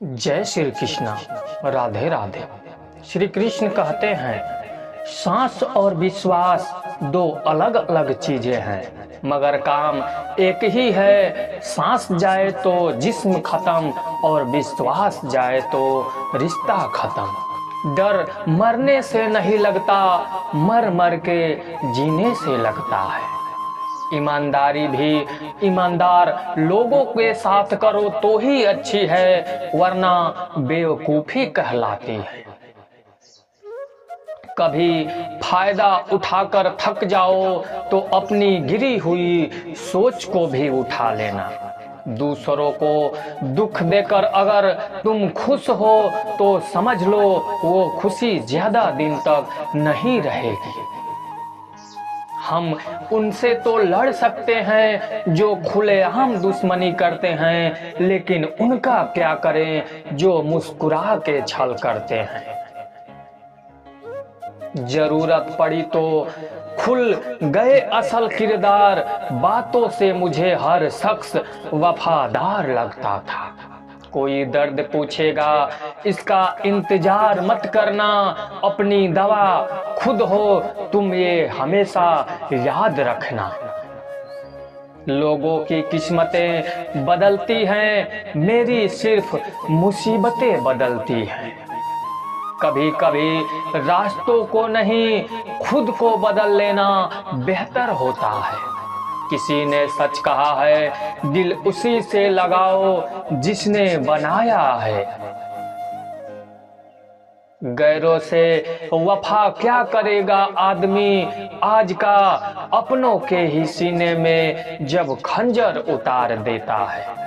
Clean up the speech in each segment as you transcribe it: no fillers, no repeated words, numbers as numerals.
जय श्री कृष्णा। राधे राधे। श्री कृष्ण कहते हैं, सांस और विश्वास दो अलग अलग चीजें हैं, मगर काम एक ही है। सांस जाए तो जिस्म खत्म और विश्वास जाए तो रिश्ता खत्म। डर मरने से नहीं लगता, मर मर के जीने से लगता है। ईमानदारी भी ईमानदार लोगों के साथ करो तो ही अच्छी है, वरना बेवकूफी कहलाती है। कभी फायदा उठाकर थक जाओ तो अपनी गिरी हुई सोच को भी उठा लेना। दूसरों को दुख देकर अगर तुम खुश हो तो समझ लो वो खुशी ज्यादा दिन तक नहीं रहेगी। हम उनसे तो लड़ सकते हैं जो खुलेआम दुश्मनी करते हैं, लेकिन उनका क्या करें जो मुस्कुरा के छल करते हैं। जरूरत पड़ी तो खुल गए असल किरदार, बातों से मुझे हर शख्स वफादार लगता था। कोई दर्द पूछेगा इसका इंतजार मत करना, अपनी दवा खुद हो तुम ये हमेशा याद रखना। लोगों की किस्मतें बदलती हैं, मेरी सिर्फ मुसीबतें बदलती हैं। कभी कभी रास्तों को नहीं खुद को बदल लेना बेहतर होता है। किसी ने सच कहा है, दिल उसी से लगाओ जिसने बनाया है। गैरों से वफा क्या करेगा आदमी, आज का अपनों के ही सीने में जब खंजर उतार देता है।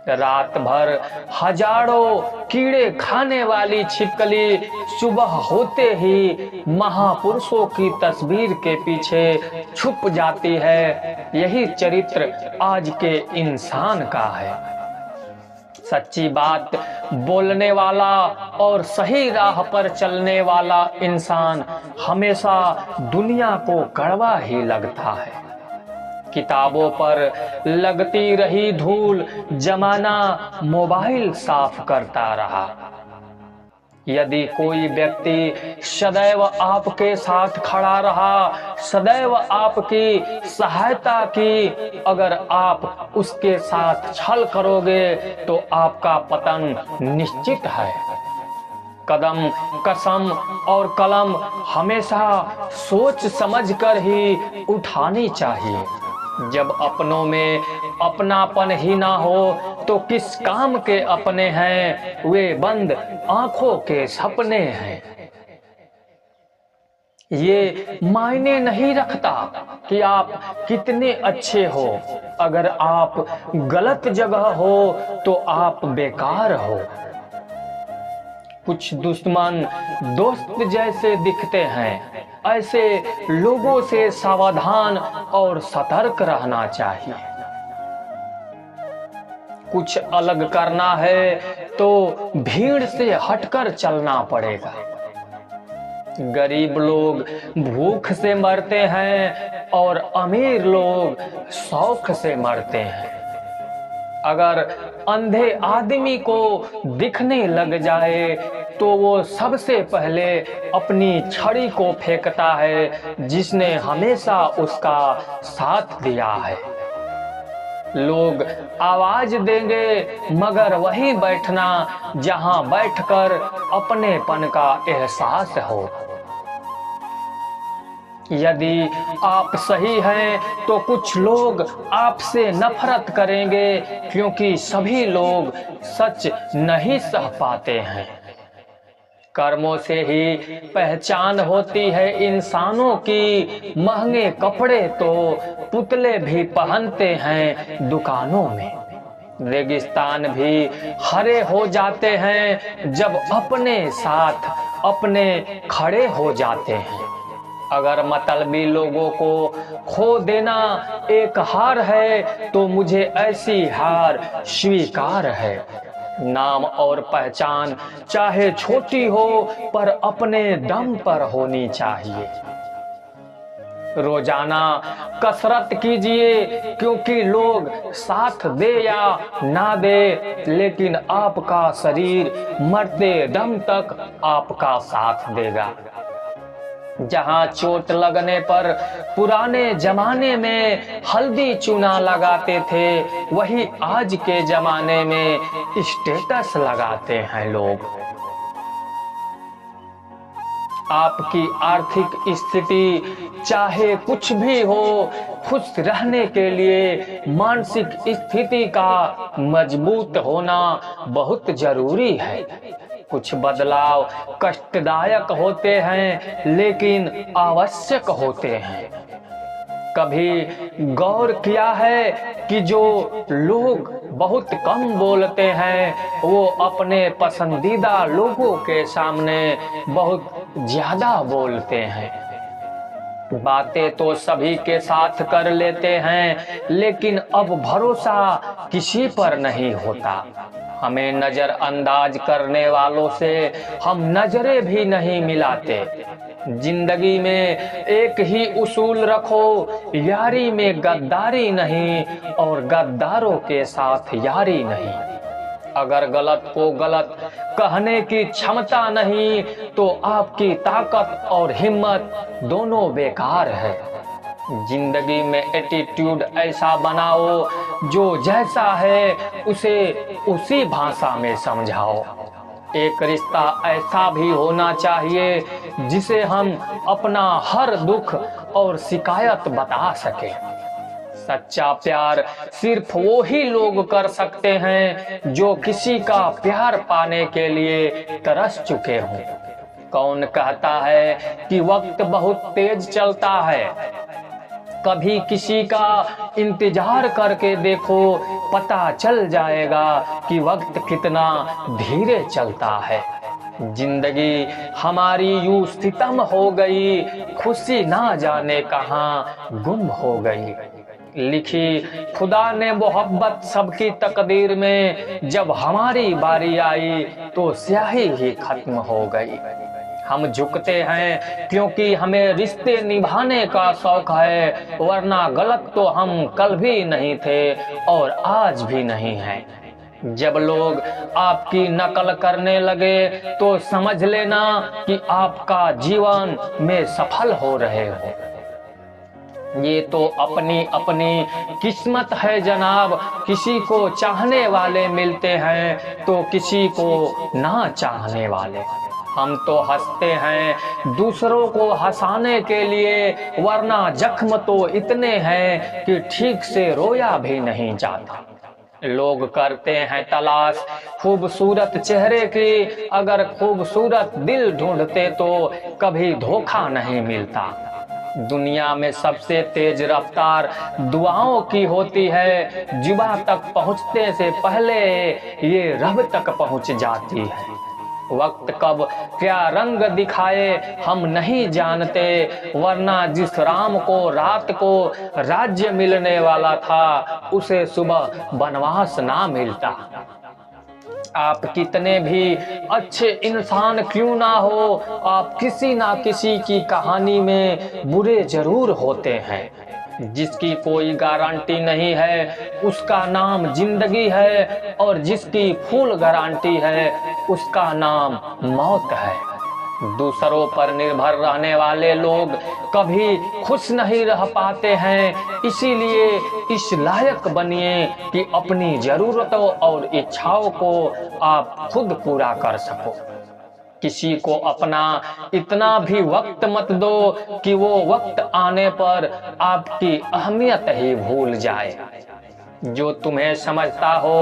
रात भर हजारों कीड़े खाने वाली छिपकली सुबह होते ही महापुरुषों की तस्वीर के पीछे छुप जाती है। यही चरित्र आज के इंसान का है। सच्ची बात बोलने वाला और सही राह पर चलने वाला इंसान हमेशा दुनिया को कड़वा ही लगता है। किताबों पर लगती रही धूल, जमाना मोबाइल साफ करता रहा। यदि कोई व्यक्ति सदैव आपके साथ खड़ा रहा, सदैव आपकी सहायता की, अगर आप उसके साथ छल करोगे तो आपका पतन निश्चित है। कदम कसम और कलम हमेशा सोच समझकर ही उठानी चाहिए। जब अपनों में अपनापन ही ना हो तो किस काम के अपने हैं, वे बंद आंखों के सपने हैं। ये मायने नहीं रखता कि आप कितने अच्छे हो, अगर आप गलत जगह हो तो आप बेकार हो। कुछ दुश्मन दोस्त जैसे दिखते हैं, ऐसे लोगों से सावधान और सतर्क रहना चाहिए। कुछ अलग करना है तो भीड़ से हटकर चलना पड़ेगा। गरीब लोग भूख से मरते हैं और अमीर लोग शौक से मरते हैं। अगर अंधे आदमी को दिखने लग जाए तो वो सबसे पहले अपनी छड़ी को फेंकता है जिसने हमेशा उसका साथ दिया है। लोग आवाज देंगे मगर वहीं बैठना जहां बैठकर अपनेपन का एहसास हो। यदि आप सही हैं तो कुछ लोग आपसे नफरत करेंगे, क्योंकि सभी लोग सच नहीं सह पाते हैं। कर्मों से ही पहचान होती है इंसानों की, महंगे कपड़े तो पुतले भी पहनते हैं दुकानों में। रेगिस्तान भी हरे हो जाते हैं जब अपने साथ अपने खड़े हो जाते हैं। अगर मतलबी लोगों को खो देना एक हार है तो मुझे ऐसी हार स्वीकार है। नाम और पहचान चाहे छोटी हो पर अपने दम पर होनी चाहिए। रोजाना कसरत कीजिए, क्योंकि लोग साथ दे या ना दे, लेकिन आपका शरीर मरते दम तक आपका साथ देगा। जहां चोट लगने पर पुराने जमाने में हल्दी चूना लगाते थे, वही आज के जमाने में स्टेटस लगाते हैं लोग। आपकी आर्थिक स्थिति चाहे कुछ भी हो, खुश रहने के लिए मानसिक स्थिति का मजबूत होना बहुत जरूरी है। कुछ बदलाव कष्टदायक होते हैं, लेकिन आवश्यक होते हैं। कभी गौर किया है कि जो लोग बहुत कम बोलते हैं, वो अपने पसंदीदा लोगों के सामने बहुत ज्यादा बोलते हैं। बातें तो सभी के साथ कर लेते हैं, लेकिन अब भरोसा किसी पर नहीं होता। हमें नजरअंदाज करने वालों से हम नजरें भी नहीं मिलाते। जिंदगी में एक ही उसूल रखो, यारी में गद्दारी नहीं और गद्दारों के साथ यारी नहीं। अगर गलत को गलत कहने की क्षमता नहीं, तो आपकी ताकत और हिम्मत दोनों बेकार है। जिंदगी में एटीट्यूड ऐसा बनाओ जो जैसा है उसे उसी भाषा में समझाओ। एक रिश्ता ऐसा भी होना चाहिए जिसे हम अपना हर दुख और शिकायत बता सके। सच्चा प्यार सिर्फ वो ही लोग कर सकते हैं जो किसी का प्यार पाने के लिए तरस चुके हों। कौन कहता है कि वक्त बहुत तेज चलता है? कभी किसी का इंतजार करके देखो, पता चल जाएगा कि वक्त कितना धीरे चलता है। जिंदगी हमारी यूं सितम हो गई, खुशी ना जाने कहां गुम हो गई। लिखी खुदा ने मोहब्बत सबकी तकदीर में, जब हमारी बारी आई तो स्याही ही खत्म हो गई। हम झुकते हैं क्योंकि हमें रिश्ते निभाने का शौक है, वरना गलत तो हम कल भी नहीं थे और आज भी नहीं हैं। जब लोग आपकी नकल करने लगे तो समझ लेना कि आपका जीवन में सफल हो रहे हो। ये तो अपनी अपनी किस्मत है जनाब, किसी को चाहने वाले मिलते हैं तो किसी को ना चाहने वाले। हम तो हंसते हैं दूसरों को हंसाने के लिए, वरना जख्म तो इतने हैं कि ठीक से रोया भी नहीं जाता। लोग करते हैं तलाश खूबसूरत चेहरे की, अगर खूबसूरत दिल ढूंढते तो कभी धोखा नहीं मिलता। दुनिया में सबसे तेज रफ्तार दुआओं की होती है, जुबा तक पहुंचने से पहले ये रब तक पहुंच जाती है। वक्त कब क्या रंग दिखाए हम नहीं जानते, वरना जिस राम को रात को राज्य मिलने वाला था, उसे सुबह वनवास ना मिलता। आप कितने भी अच्छे इंसान क्यों ना हो, आप किसी ना किसी की कहानी में बुरे जरूर होते हैं। जिसकी कोई गारंटी नहीं है उसका नाम जिंदगी है, और जिसकी फुल गारंटी है उसका नाम मौत है। दूसरों पर निर्भर रहने वाले लोग कभी खुश नहीं रह पाते हैं, इसीलिए इस लायक बनिए कि अपनी जरूरतों और इच्छाओं को आप खुद पूरा कर सको। किसी को अपना इतना भी वक्त मत दो कि वो वक्त आने पर आपकी अहमियत ही भूल जाए। जो तुम्हें समझता हो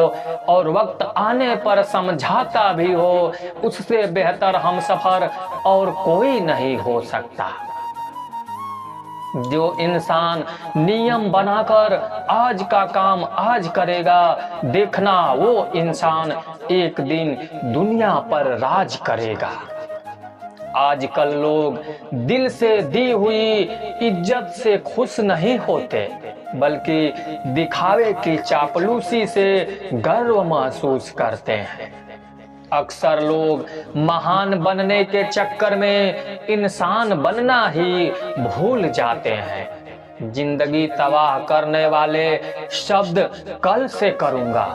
और वक्त आने पर समझाता भी हो, उससे बेहतर हमसफर और कोई नहीं हो सकता। जो इंसान नियम बनाकर आज का काम आज करेगा, देखना वो इंसान एक दिन दुनिया पर राज करेगा। आजकल लोग दिल से दी हुई इज्जत से खुश नहीं होते, बल्कि दिखावे की चापलूसी से गर्व महसूस करते हैं। अक्सर लोग महान बनने के चक्कर में इंसान बनना ही भूल जाते हैं। जिंदगी तबाह करने वाले शब्द कल से करूंगा।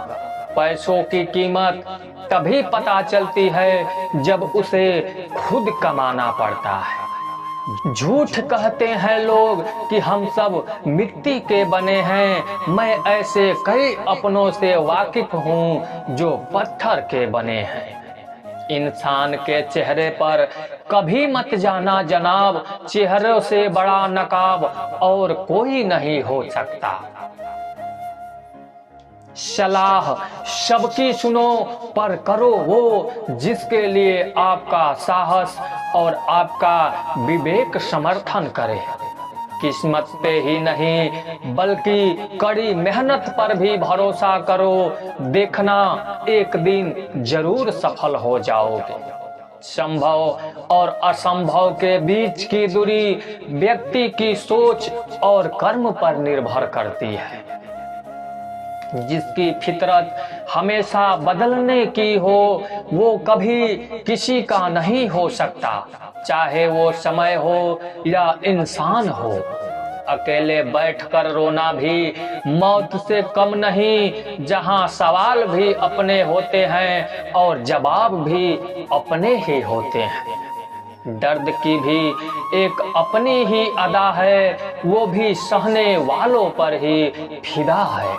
पैसों की कीमत तभी पता चलती है जब उसे खुद कमाना पड़ता है। झूठ कहते हैं लोग कि हम सब मिट्टी के बने हैं। मैं ऐसे कई अपनों से वाकिफ हूँ जो पत्थर के बने हैं। इंसान के चेहरे पर कभी मत जाना जनाब, चेहरे से बड़ा नकाब और कोई नहीं हो सकता। सलाह सबकी सुनो पर करो वो जिसके लिए आपका साहस और आपका विवेक समर्थन करे। किस्मत पे ही नहीं बल्कि कड़ी मेहनत पर भी भरोसा करो, देखना एक दिन जरूर सफल हो जाओगे। संभव और असंभव के बीच की दूरी व्यक्ति की सोच और कर्म पर निर्भर करती है। जिसकी फितरत हमेशा बदलने की हो वो कभी किसी का नहीं हो सकता, चाहे वो समय हो या इंसान हो। अकेले बैठकर रोना भी मौत से कम नहीं, जहां सवाल भी अपने होते हैं और जवाब भी अपने ही होते हैं। दर्द की भी एक अपनी ही अदा है, वो भी सहने वालों पर ही फिदा है।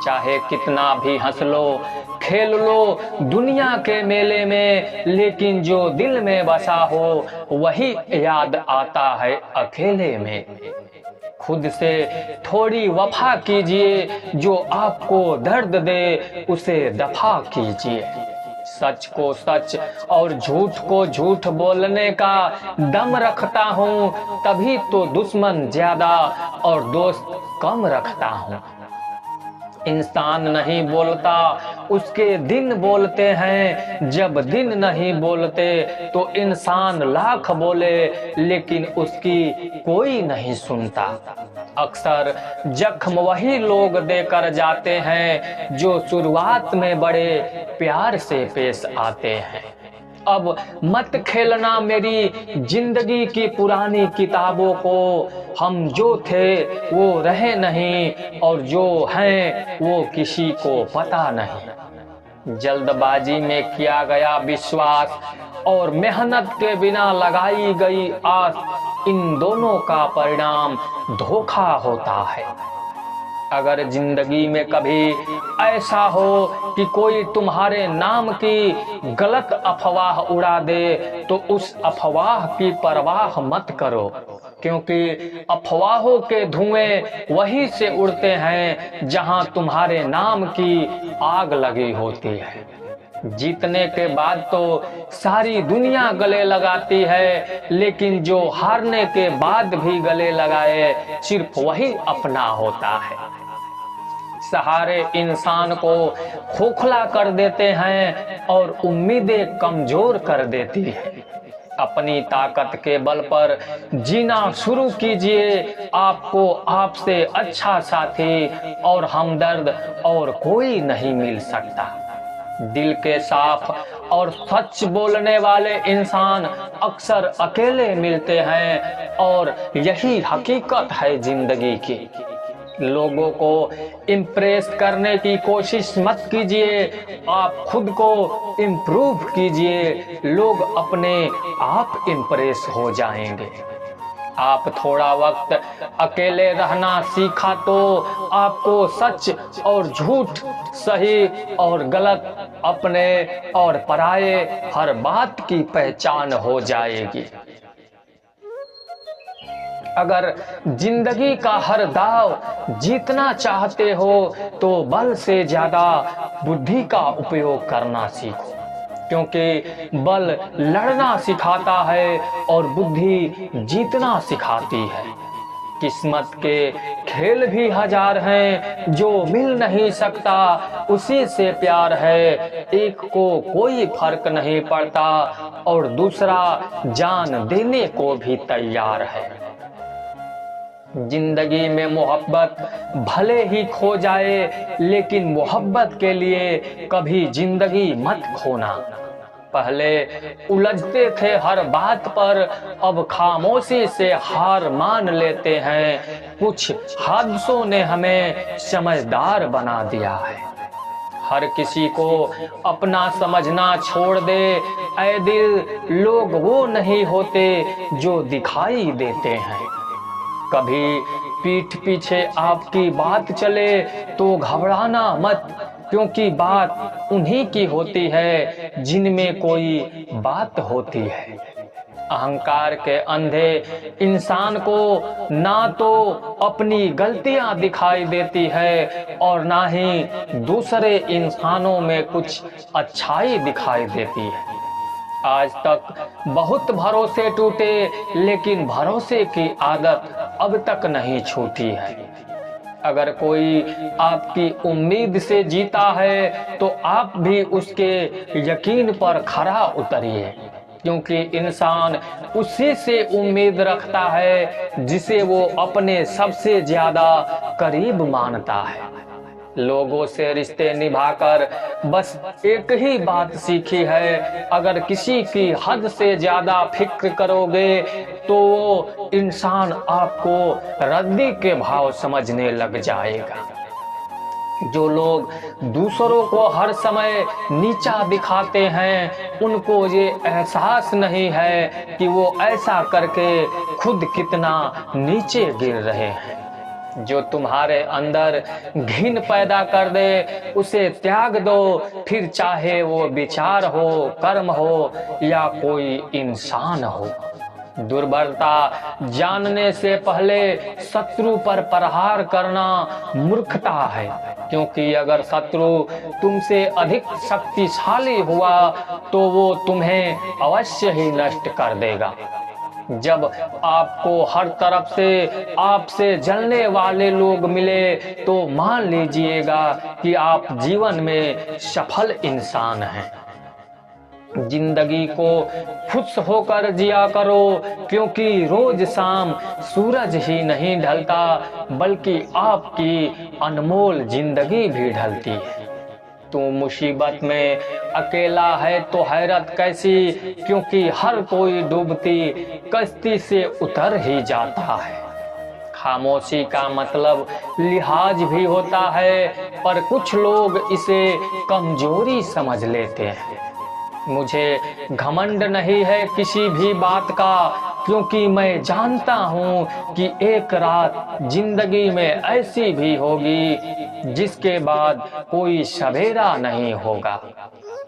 चाहे कितना भी हंस लो खेल लो दुनिया के मेले में, लेकिन जो दिल में बसा हो वही याद आता है अकेले में। खुद से थोड़ी वफा कीजिए, जो आपको दर्द दे उसे दफा कीजिए। सच को सच और झूठ को झूठ बोलने का दम रखता हूँ, तभी तो दुश्मन ज्यादा और दोस्त कम रखता हूँ। इंसान नहीं बोलता उसके दिन बोलते हैं, जब दिन नहीं बोलते तो इंसान लाख बोले लेकिन उसकी कोई नहीं सुनता। अक्सर जख्म वही लोग देकर जाते हैं जो शुरुआत में बड़े प्यार से पेश आते हैं। अब मत खेलना मेरी जिंदगी की पुरानी किताबों को, हम जो थे वो रहे नहीं और जो हैं वो किसी को पता नहीं। जल्दबाजी में किया गया विश्वास और मेहनत के बिना लगाई गई आस, इन दोनों का परिणाम धोखा होता है। अगर जिंदगी में कभी ऐसा हो कि कोई तुम्हारे नाम की गलत अफवाह उड़ा दे तो उस अफवाह की परवाह मत करो, क्योंकि अफवाहों के धुएं वहीं से उड़ते हैं जहां तुम्हारे नाम की आग लगी होती है। जीतने के बाद तो सारी दुनिया गले लगाती है, लेकिन जो हारने के बाद भी गले लगाए सिर्फ वही अपना होता है। सहारे इंसान को खोखला कर देते हैं और उम्मीदें कमजोर कर देती है। अपनी ताकत के बल पर जीना शुरू कीजिए, आपको आपसे अच्छा साथी और हमदर्द और कोई नहीं मिल सकता। दिल के साफ और सच बोलने वाले इंसान अक्सर अकेले मिलते हैं और यही हकीकत है जिंदगी की। लोगों को इम्प्रेस करने की कोशिश मत कीजिए, आप खुद को इम्प्रूव कीजिए, लोग अपने आप इम्प्रेस हो जाएंगे। आप थोड़ा वक्त अकेले रहना सीखा तो आपको सच और झूठ, सही और गलत, अपने और पराये हर बात की पहचान हो जाएगी। अगर जिंदगी का हर दाव जीतना चाहते हो तो बल से ज्यादा बुद्धि का उपयोग करना सीखो, क्योंकि बल लड़ना सिखाता है और बुद्धि जीतना सिखाती है। किस्मत के खेल भी हजार हैं, जो मिल नहीं सकता उसी से प्यार है। एक को कोई फर्क नहीं पड़ता और दूसरा जान देने को भी तैयार है। जिंदगी में मोहब्बत भले ही खो जाए, लेकिन मोहब्बत के लिए कभी जिंदगी मत खोना। पहले उलझते थे हर बात पर, अब खामोशी से हार मान लेते हैं। कुछ हादसों ने हमें समझदार बना दिया है। हर किसी को अपना समझना छोड़ दे ऐ दिल, लोग वो नहीं होते जो दिखाई देते हैं। कभी पीठ पीछे आपकी बात चले तो घबराना मत, क्योंकि बात उन्हीं की होती है जिनमें कोई बात होती है। अहंकार के अंधे इंसान को ना तो अपनी गलतियां दिखाई देती है और ना ही दूसरे इंसानों में कुछ अच्छाई दिखाई देती है। आज तक बहुत भरोसे टूटे, लेकिन भरोसे की आदत अब तक नहीं छूटी है। अगर कोई आपकी उम्मीद से जीता है तो आप भी उसके यकीन पर खरा उतरिए, क्योंकि इंसान उसी से उम्मीद रखता है जिसे वो अपने सबसे ज्यादा करीब मानता है। लोगों से रिश्ते निभाकर बस एक ही बात सीखी है, अगर किसी की हद से ज्यादा फिक्र करोगे तो वो इंसान आपको रद्दी के भाव समझने लग जाएगा। जो लोग दूसरों को हर समय नीचा दिखाते हैं, उनको ये एहसास नहीं है कि वो ऐसा करके खुद कितना नीचे गिर रहे हैं। जो तुम्हारे अंदर घिन पैदा कर दे उसे त्याग दो, फिर चाहे वो विचार हो, कर्म हो या कोई इंसान हो। दुर्बलता जानने से पहले शत्रु पर प्रहार करना मूर्खता है, क्योंकि अगर शत्रु तुमसे अधिक शक्तिशाली हुआ तो वो तुम्हें अवश्य ही नष्ट कर देगा। जब आपको हर तरफ से आपसे जलने वाले लोग मिले तो मान लीजिएगा कि आप जीवन में सफल इंसान हैं। जिंदगी को खुश होकर जिया करो, क्योंकि रोज शाम सूरज ही नहीं ढलता बल्कि आपकी अनमोल जिंदगी भी ढलती है। तू मुसीबत में अकेला है तो हैरत कैसी, क्योंकि हर कोई डूबती कश्ती से उतर ही जाता है। खामोशी का मतलब लिहाज भी होता है, पर कुछ लोग इसे कमजोरी समझ लेते हैं। मुझे घमंड नहीं है किसी भी बात का, क्योंकि मैं जानता हूँ कि एक रात जिंदगी में ऐसी भी होगी जिसके बाद कोई सवेरा नहीं होगा।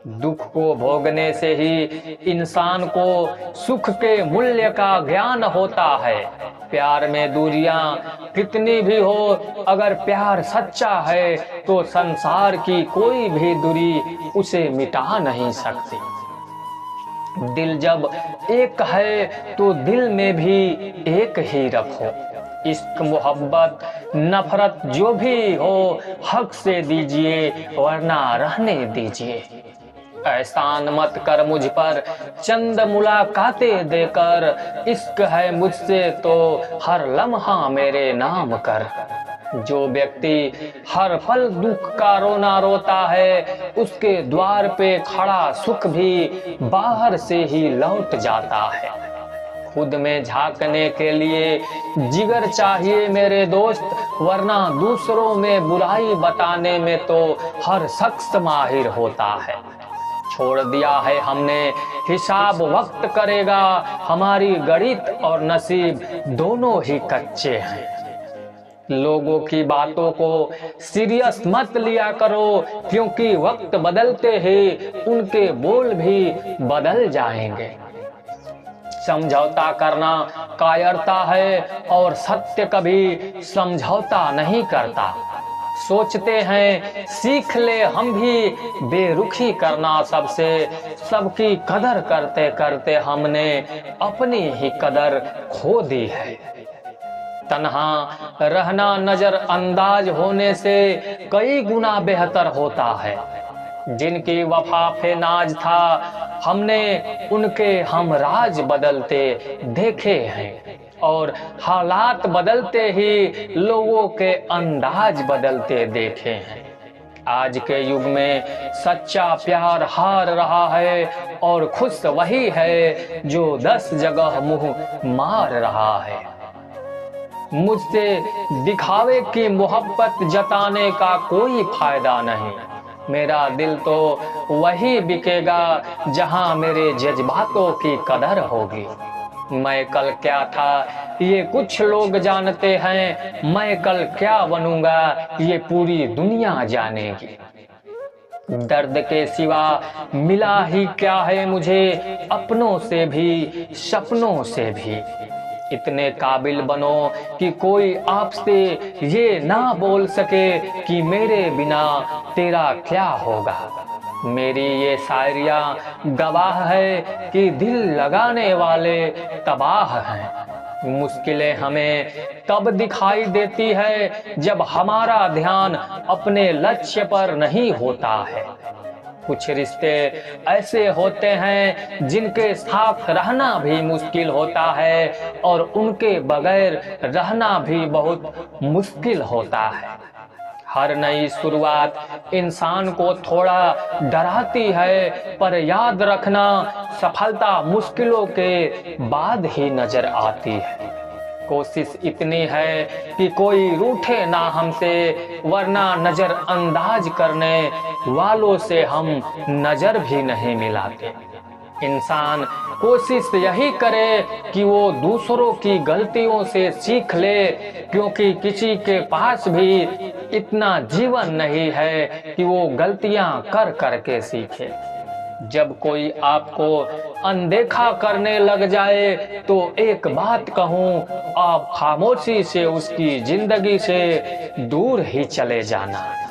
दुख को भोगने से ही इंसान को सुख के मूल्य का ज्ञान होता है। प्यार में दूरियां कितनी भी हो, अगर प्यार सच्चा है तो संसार की कोई भी दूरी उसे मिटा नहीं सकती। दिल जब एक है तो दिल में भी एक ही रखो। इश्क, मोहब्बत, नफरत जो भी हो हक से दीजिए, वरना रहने दीजिए। एहसान मत कर मुझ पर चंद मुलाकातें देकर, इश्क है मुझसे तो हर लम्हा मेरे नाम कर। जो व्यक्ति हर पल दुख का रोना रोता है, उसके द्वार पे खड़ा सुख भी बाहर से ही लौट जाता है। खुद में झांकने के लिए जिगर चाहिए मेरे दोस्त, वरना दूसरों में बुराई बताने में तो हर शख्स माहिर होता है। छोड़ दिया है हमने हिसाब वक्त करेगा, हमारी गणित और नसीब दोनों ही कच्चे हैं। लोगों की बातों को सीरियस मत लिया करो, क्योंकि वक्त बदलते ही उनके बोल भी बदल जाएंगे। समझौता करना कायरता है और सत्य कभी समझौता नहीं करता। सोचते हैं सीख ले हम भी बेरुखी करना सबसे, सबकी कदर करते करते हमने अपनी ही कदर खो दी है। तन्हा रहना नजरअंदाज होने से कई गुना बेहतर होता है। जिनकी वफा पे नाज था, हमने उनके हमराज बदलते देखे हैं, और हालात बदलते ही लोगों के अंदाज बदलते देखे हैं। आज के युग में सच्चा प्यार हार रहा है और खुश वही है जो 10 जगह मुंह मार रहा है। मुझसे दिखावे की मोहब्बत जताने का कोई फायदा नहीं। मेरा दिल तो वही बिकेगा जहां मेरे जज्बातों की कदर होगी। मैं कल क्या था ये कुछ लोग जानते हैं, मैं कल क्या बनूंगा ये पूरी दुनिया जानेगी। दर्द के सिवा मिला ही क्या है मुझे, अपनों से भी सपनों से भी। इतने काबिल बनो कि कोई आपसे ये ना बोल सके कि मेरे बिना तेरा क्या होगा। मेरी ये शायरियाँ गवाह है कि दिल लगाने वाले तबाह हैं। मुश्किलें हमें तब दिखाई देती है जब हमारा ध्यान अपने लक्ष्य पर नहीं होता है। कुछ रिश्ते ऐसे होते हैं जिनके साथ रहना भी मुश्किल होता है और उनके बगैर रहना भी बहुत मुश्किल होता है। हर नई शुरुआत इंसान को थोड़ा डराती है, पर याद रखना सफलता मुश्किलों के बाद ही नजर आती है। कोशिश इतनी है कि कोई रूठे ना हमसे, वरना नजरअंदाज करने वालों से हम नजर भी नहीं मिलाते। इंसान कोशिश यही करे कि वो दूसरों की गलतियों से सीख ले, क्योंकि किसी के पास भी इतना जीवन नहीं है कि वो गलतियां कर करके सीखे। जब कोई आपको अनदेखा करने लग जाए तो एक बात कहूं, आप खामोशी से उसकी जिंदगी से दूर ही चले जाना।